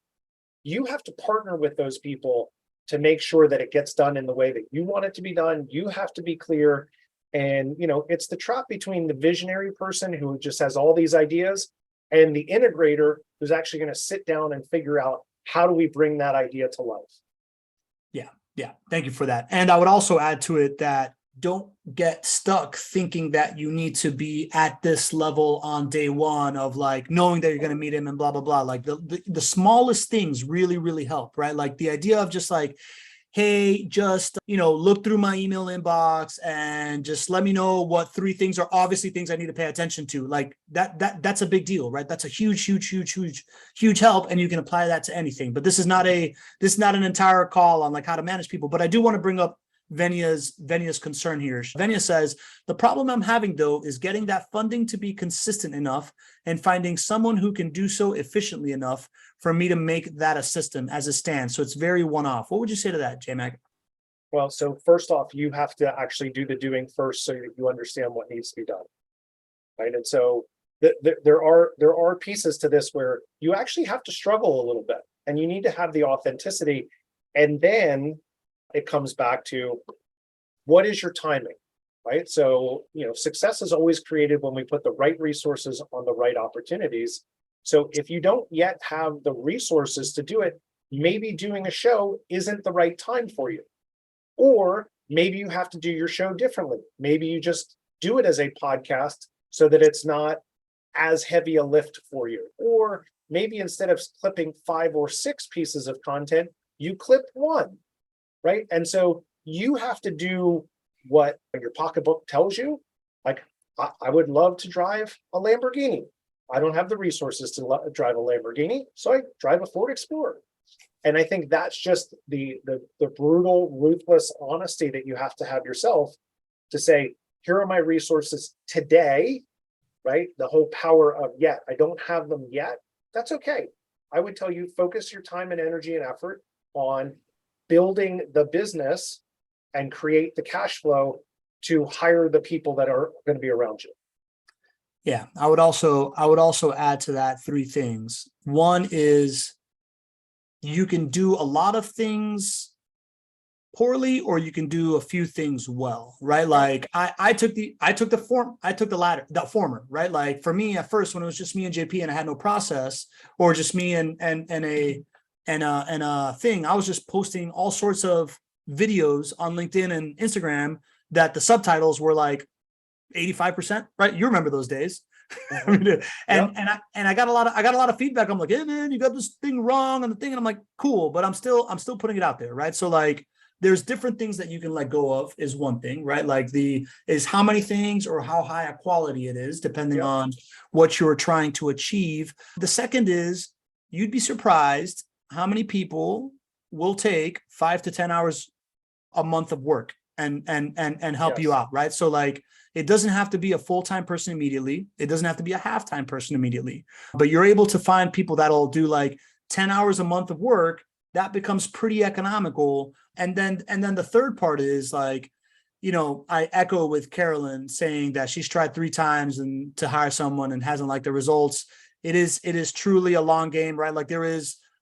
You have to partner with those people to make sure that it gets done in the way that you want it to be done. You have to be clear. And, it's the trap between the visionary person who just has all these ideas and the integrator who's actually going to sit down and figure out, how do we bring that idea to life? Yeah. Thank you for that. And I would also add to it that don't get stuck thinking that you need to be at this level on day one of like knowing that you're going to meet him and blah, blah, blah. Like the smallest things really, really help, right? Like the idea of just like, hey, just, look through my email inbox and just let me know what 3 things are obviously things I need to pay attention to. Like that's a big deal, right? That's a huge help. And you can apply that to anything. But this is not an entire call on like how to manage people. But I do want to bring up Venia's concern here. Venia says, the problem I'm having though is getting that funding to be consistent enough and finding someone who can do so efficiently enough for me to make that a system as it stands. So it's very one-off. What would you say to that, J-Mac? Well, so first off, you have to actually do the doing first so that you understand what needs to be done. Right. And so there are pieces to this where you actually have to struggle a little bit, and you need to have the authenticity. And then it comes back to, what is your timing, right? So, success is always created when we put the right resources on the right opportunities. So if you don't yet have the resources to do it, maybe doing a show isn't the right time for you. Or maybe you have to do your show differently. Maybe you just do it as a podcast so that it's not as heavy a lift for you. Or maybe instead of clipping 5 or 6 pieces of content, you clip 1. Right. And so you have to do what your pocketbook tells you. Like, I would love to drive a Lamborghini. I don't have the resources to drive a Lamborghini, so I drive a Ford Explorer. And I think that's just the brutal, ruthless honesty that you have to have yourself to say, here are my resources today, right? The whole power of I don't have them yet. That's okay. I would tell you, focus your time and energy and effort on building the business and create the cash flow to hire the people that are going to be around you. Yeah, I would also add to that 3 things. One is, you can do a lot of things poorly, or you can do a few things well, right? Like I took the former, right? Like for me at first, when it was just me and JP and I had no process, or just me and a thing, I was just posting all sorts of videos on LinkedIn and Instagram that the subtitles were like 85%, right? You remember those days. And I got a lot of feedback. I'm like, hey man, you got this thing wrong on the thing. And I'm like, cool, but I'm still putting it out there, right? So like, there's different things that you can let go of is one thing, right? Like is how many things or how high a quality it is, depending on what you're trying to achieve. The second is, you'd be surprised how many people will take 5 to 10 hours a month of work and help you out, right? So like, it doesn't have to be a full-time person immediately. It doesn't have to be a half-time person immediately, but you're able to find people that'll do like 10 hours a month of work. That becomes pretty economical. And then the third part is like, I echo with Carolyn saying that she's tried 3 times and to hire someone and hasn't liked the results. It is truly a long game, right? Like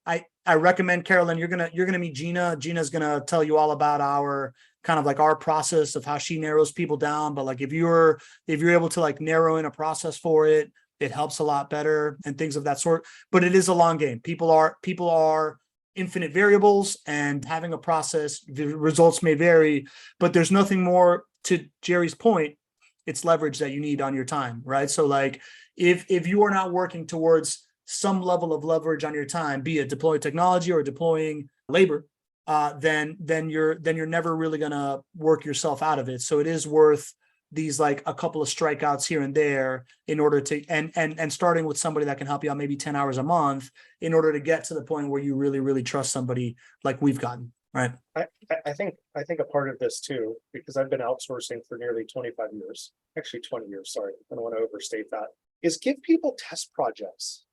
I recommend, Carolyn, you're gonna meet Gina. Gina's gonna tell you all about our kind of like our process of how she narrows people down. But like if you're able to like narrow in a process for it, it helps a lot better and things of that sort. But it is a long game. People are infinite variables, and having a process, the results may vary, but there's nothing more, to Jerry's point, it's leverage that you need on your time, right? So like if you are not working towards some level of leverage on your time, be it deploying technology or deploying labor, then you're never really gonna work yourself out of it. So it is worth these like a couple of strikeouts here and there in order to and starting with somebody that can help you out maybe 10 hours a month in order to get to the point where you really trust somebody like we've gotten, right? I think a part of this too, because I've been outsourcing for nearly 25 years, actually 20 years, sorry, I don't want to overstate that, is give people test projects,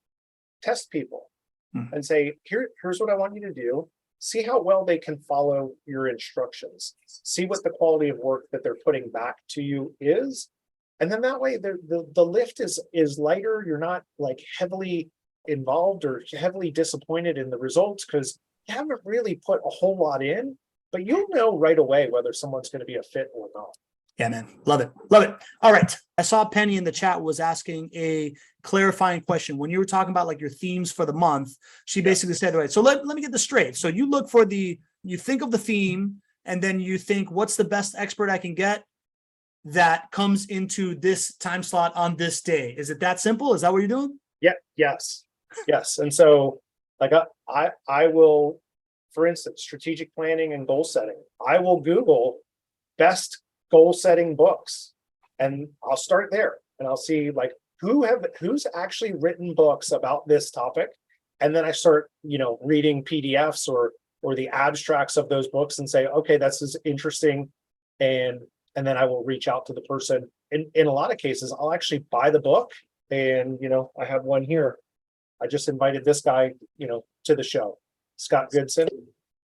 test people and say, here's what I want you to do. See how well they can follow your instructions. See what the quality of work that they're putting back to you is. And then that way the lift is lighter. You're not like heavily involved or heavily disappointed in the results because you haven't really put a whole lot in, but you'll know right away whether someone's going to be a fit or not. Yeah, man. Love it. Love it. All right. I saw Penny in the chat was asking a clarifying question. When you were talking about like your themes for the month, she basically said, right, so let me get this straight. So you look for you think of the theme, and then you think, what's the best expert I can get that comes into this time slot on this day? Is it that simple? Is that what you're doing? Yeah. Yes. And so like I will, for instance, strategic planning and goal setting. I will Google best goal setting books, and I'll start there and I'll see like who's actually written books about this topic. And then I start, reading PDFs or the abstracts of those books and say, okay, this is interesting. And then I will reach out to the person. In a lot of cases, I'll actually buy the book. And, I have one here. I just invited this guy, to the show, Scott Goodson,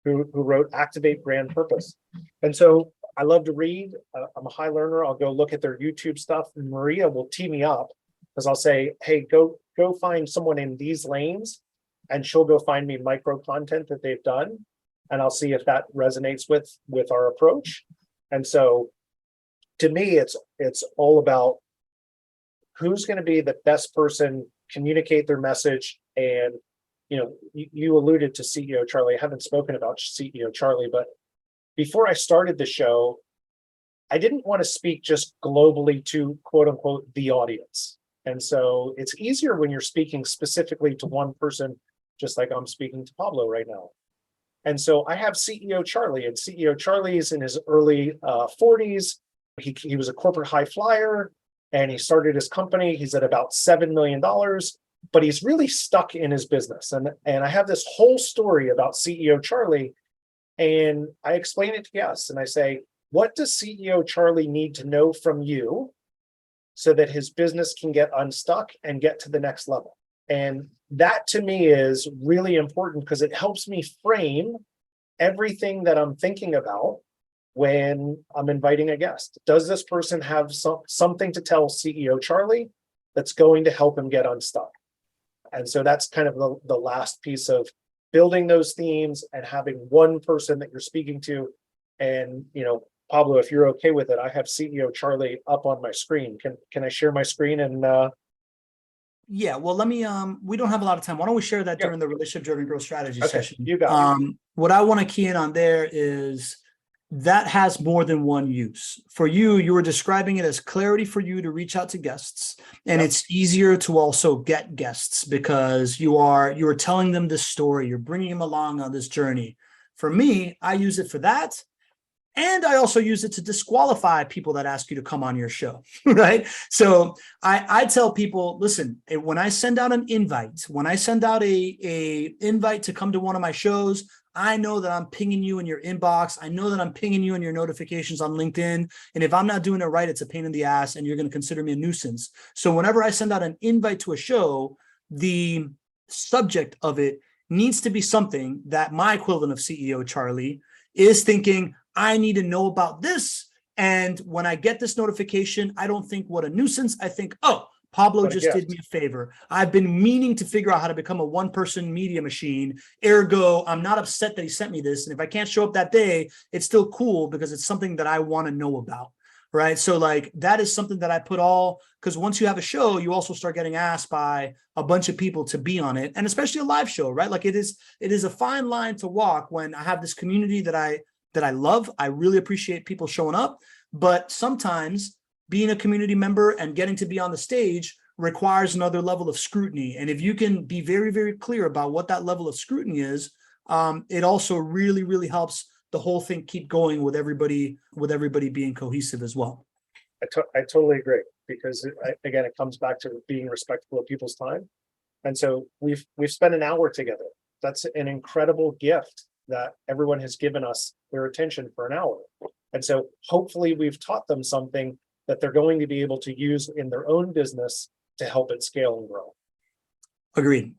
who wrote Activate Brand Purpose. And so I love to read. I'm a high learner. I'll go look at their YouTube stuff. And Maria will tee me up because I'll say, hey, go find someone in these lanes, and she'll go find me micro content that they've done. And I'll see if that resonates with our approach. And so to me, it's all about who's going to be the best person, communicate their message. And, you alluded to CEO Charlie. I haven't spoken about CEO Charlie, but before I started the show, I didn't want to speak just globally to quote unquote the audience. And so it's easier when you're speaking specifically to one person, just like I'm speaking to Pablo right now. And so I have CEO Charlie, and CEO Charlie is in his early 40s. He was a corporate high flyer, and he started his company. He's at about $7 million, but he's really stuck in his business. And I have this whole story about CEO Charlie. And I explain it to guests and I say, what does CEO Charlie need to know from you so that his business can get unstuck and get to the next level? And that to me is really important because it helps me frame everything that I'm thinking about when I'm inviting a guest. Does this person have something to tell CEO Charlie that's going to help him get unstuck? And so that's kind of the last piece of building those themes and having one person that you're speaking to. And, Pablo, if you're okay with it, I have CEO Charlie up on my screen. Can I share my screen? And yeah, well, let me, we don't have a lot of time. Why don't we share that during the relationship driven growth strategy session? You got it. What I want to key in on there is that has more than one use. For you were describing it as clarity for you to reach out to guests. And it's easier to also get guests because you are telling them this story. You're bringing them along on this journey. For me, I use it for that. And I also use it to disqualify people that ask you to come on your show, right? So I tell people, listen, when I send out an invite, when I send out a invite to come to one of my shows, I know that I'm pinging you in your inbox. I know that I'm pinging you in your notifications on LinkedIn. And if I'm not doing it right, it's a pain in the ass and you're going to consider me a nuisance. So whenever I send out an invite to a show, the subject of it needs to be something that my equivalent of CEO Charlie is thinking, I need to know about this. And when I get this notification, I don't think what a nuisance. I think, oh, Pablo What a just did gift. me a favor. I've been meaning to figure out how to become a one-person media machine. Ergo, I'm not upset that he sent me this. And if I can't show up that day, it's still cool because it's something that I want to know about. Right. So like that is something that I put all, because once you have a show, you also start getting asked by a bunch of people to be on it, and especially a live show, right? Like it is a fine line to walk when I have this community that I love. I really appreciate people showing up, but sometimes being a community member and getting to be on the stage requires another level of scrutiny. And if you can be very, very clear about what that level of scrutiny is, it also really, really helps the whole thing keep going with everybody being cohesive as well. I totally agree, because again, it comes back to being respectful of people's time. And so we've spent an hour together. That's an incredible gift that everyone has given us their attention for an hour. And so hopefully we've taught them something that they're going to be able to use in their own business to help it scale and grow. Agreed.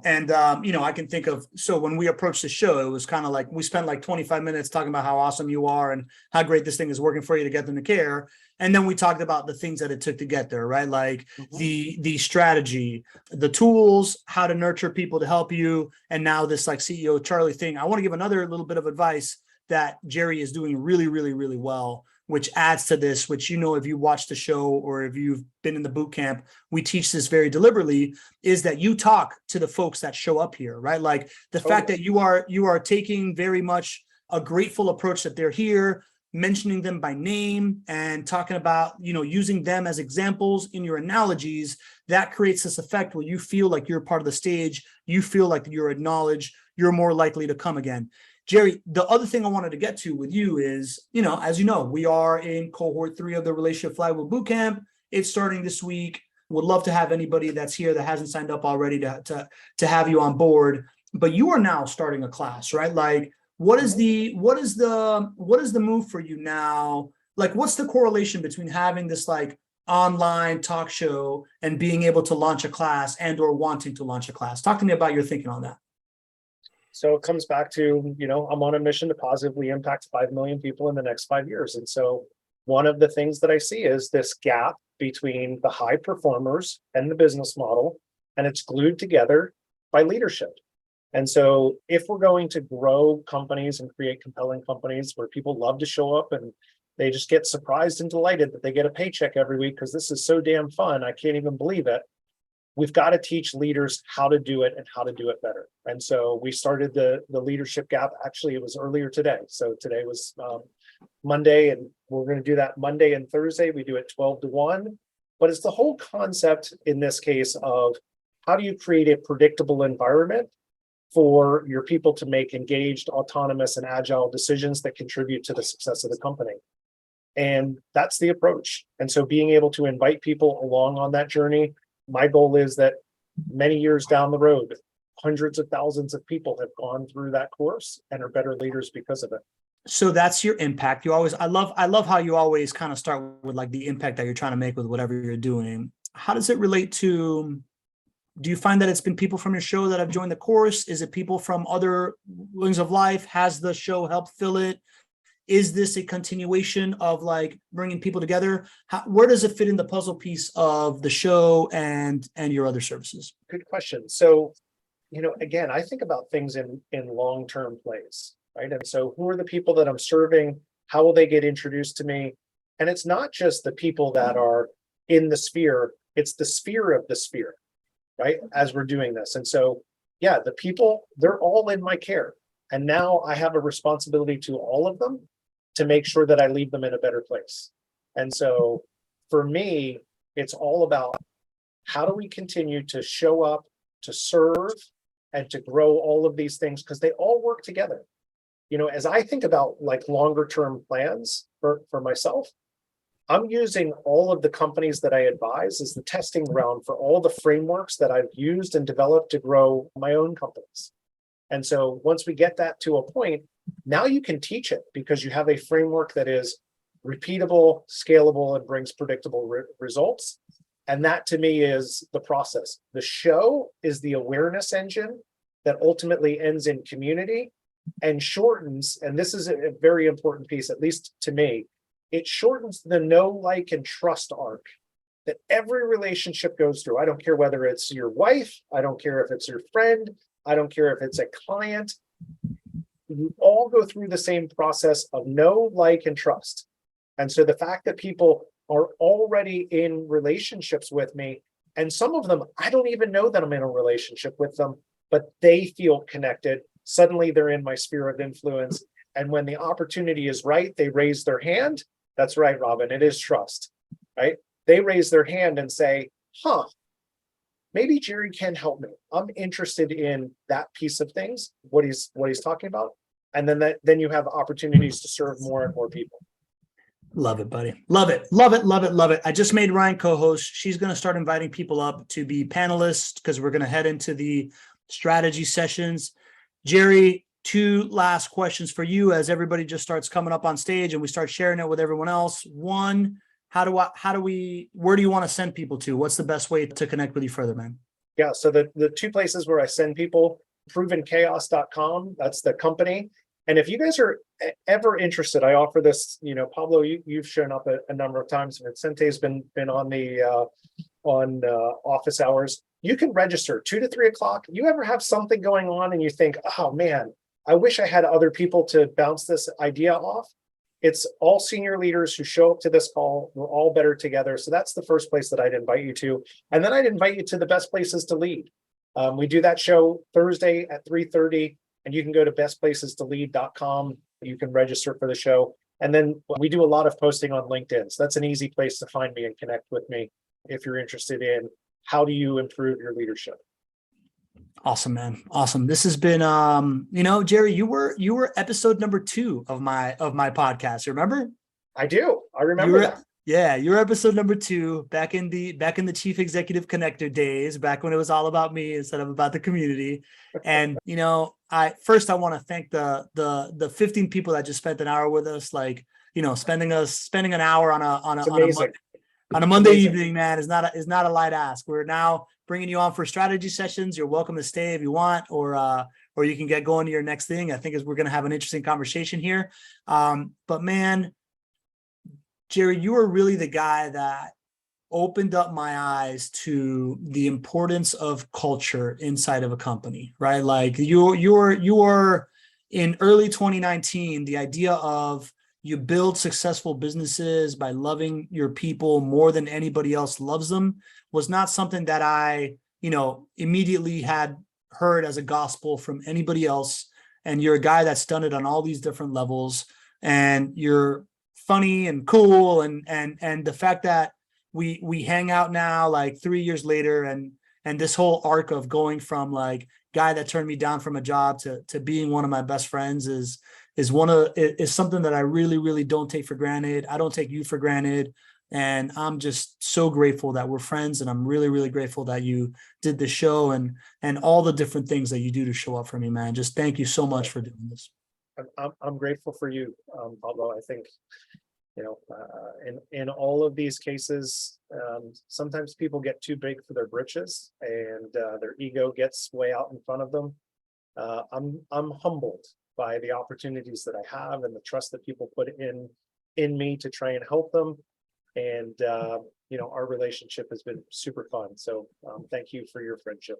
And, I can think of, so when we approached the show, it was kind of like, we spent like 25 minutes talking about how awesome you are and how great this thing is working for you to get them to care. And then we talked about the things that it took to get there, right? Like the strategy, the tools, how to nurture people to help you. And now this like CEO Charlie thing. I want to give another little bit of advice that Jerry is doing really, really, really well, which adds to this, which, if you watch the show or if you've been in the boot camp, we teach this very deliberately, is that you talk to the folks that show up here, right? Like the fact that you are taking very much a grateful approach that they're here, mentioning them by name and talking about, using them as examples in your analogies, that creates this effect where you feel like you're part of the stage, you feel like you're acknowledged, you're more likely to come again. Jerry, the other thing I wanted to get to with you is, as you know, we are in cohort 3 of the Relationship Flywheel Bootcamp. It's starting this week. Would love to have anybody that's here that hasn't signed up already to have you on board. But you are now starting a class, right? Like, what is the move for you now? Like, what's the correlation between having this like online talk show and being able to launch a class and or wanting to launch a class? Talk to me about your thinking on that. So it comes back to, I'm on a mission to positively impact 5 million people in the next 5 years. And so one of the things that I see is this gap between the high performers and the business model, and it's glued together by leadership. And so if we're going to grow companies and create compelling companies where people love to show up and they just get surprised and delighted that they get a paycheck every week because this is so damn fun, I can't even believe it. We've got to teach leaders how to do it and how to do it better. And so we started the leadership gap. Actually, it was earlier today. So today was Monday, and we're going to do that Monday and Thursday. We do it 12 to 1. But it's the whole concept in this case of how do you create a predictable environment for your people to make engaged, autonomous, and agile decisions that contribute to the success of the company. And that's the approach. And so being able to invite people along on that journey, my goal is that many years down the road, hundreds of thousands of people have gone through that course and are better leaders because of it. So that's your impact. I love how you always kind of start with like the impact that you're trying to make with whatever you're doing. How does it relate to, do you find that it's been people from your show that have joined the course? Is it people from other wings of life? Has the show helped fill it? Is this a continuation of like bringing people together? Where does it fit in the puzzle piece of the show and your other services? Good question. So, again, I think about things in long-term plays, right? And so who are the people that I'm serving? How will they get introduced to me? And it's not just the people that are in the sphere, it's the sphere of the sphere, right? As we're doing this. And so, yeah, the people, they're all in my care. And now I have a responsibility to all of them to make sure that I leave them in a better place. And so for me, it's all about how do we continue to show up, to serve, and to grow all of these things, because they all work together. As I think about like longer term plans for myself, I'm using all of the companies that I advise as the testing ground for all the frameworks that I've used and developed to grow my own companies. And so once we get that to a point, now you can teach it because you have a framework that is repeatable, scalable, and brings predictable results. And that to me is the process. The show is the awareness engine that ultimately ends in community and shortens, and this is a very important piece, at least to me, it shortens the know, like, and trust arc that every relationship goes through. I don't care whether it's your wife, I don't care if it's your friend, I don't care if it's a client. You all go through the same process of know, like, and trust. And so the fact that people are already in relationships with me, and some of them, I don't even know that I'm in a relationship with them, but they feel connected. Suddenly they're in my sphere of influence. And when the opportunity is right, they raise their hand. That's right, Robin, it is trust, right? They raise their hand and say, maybe Jerry can help me. I'm interested in that piece of things, what he's talking about. And then you have opportunities to serve more and more people. Love it, buddy. Love it. Love it. Love it. Love it. I just made Ryan co-host. She's going to start inviting people up to be panelists because we're going to head into the strategy sessions. Jerry, two last questions for you as everybody just starts coming up on stage and we start sharing it with everyone else. One, where do you want to send people to? What's the best way to connect with you further, man? Yeah. So the two places where I send people, provenchaos.com, that's the company. And if you guys are ever interested, I offer this, Pablo, you've shown up a number of times. Vicente's been on the office hours. You can register 2 to 3 o'clock. You ever have something going on and you think, oh man, I wish I had other people to bounce this idea off. It's all senior leaders who show up to this call. We're all better together. So that's the first place that I'd invite you to. And then I'd invite you to the best places to lead. We do that show Thursday at 3:30. And you can go to bestplacesToLead.com. You can register for the show. And then we do a lot of posting on LinkedIn. So that's an easy place to find me and connect with me if you're interested in how do you improve your leadership. Awesome, man. Awesome. This has been, Jerry, you were episode number 2 of my podcast. Remember? I do. I remember that. Yeah, you're episode number 2 back in the Chief Executive Connector days, back when it was all about me instead of about the community. And I want to thank the 15 people that just spent an hour with us. Like, spending an hour on a Monday evening, man, is not a light ask. We're now bringing you on for strategy sessions. You're welcome to stay if you want, or you can get going to your next thing. I think we're going to have an interesting conversation here. But man, Jerry, you are really the guy that opened up my eyes to the importance of culture inside of a company, right? Like you're in early 2019, the idea of you build successful businesses by loving your people more than anybody else loves them was not something that I, immediately had heard as a gospel from anybody else. And you're a guy that's done it on all these different levels, and you're funny and cool. And the fact that we hang out now, like 3 years later, and this whole arc of going from like guy that turned me down from a job to being one of my best friends is something that I really, really don't take for granted. I don't take you for granted. And I'm just so grateful that we're friends. And I'm really, really grateful that you did the show and all the different things that you do to show up for me, man. Just thank you so much for doing this. I'm grateful for you, Pablo. I think, in all of these cases, sometimes people get too big for their britches and their ego gets way out in front of them. I'm humbled by the opportunities that I have and the trust that people put in me to try and help them. And, our relationship has been super fun. So thank you for your friendship.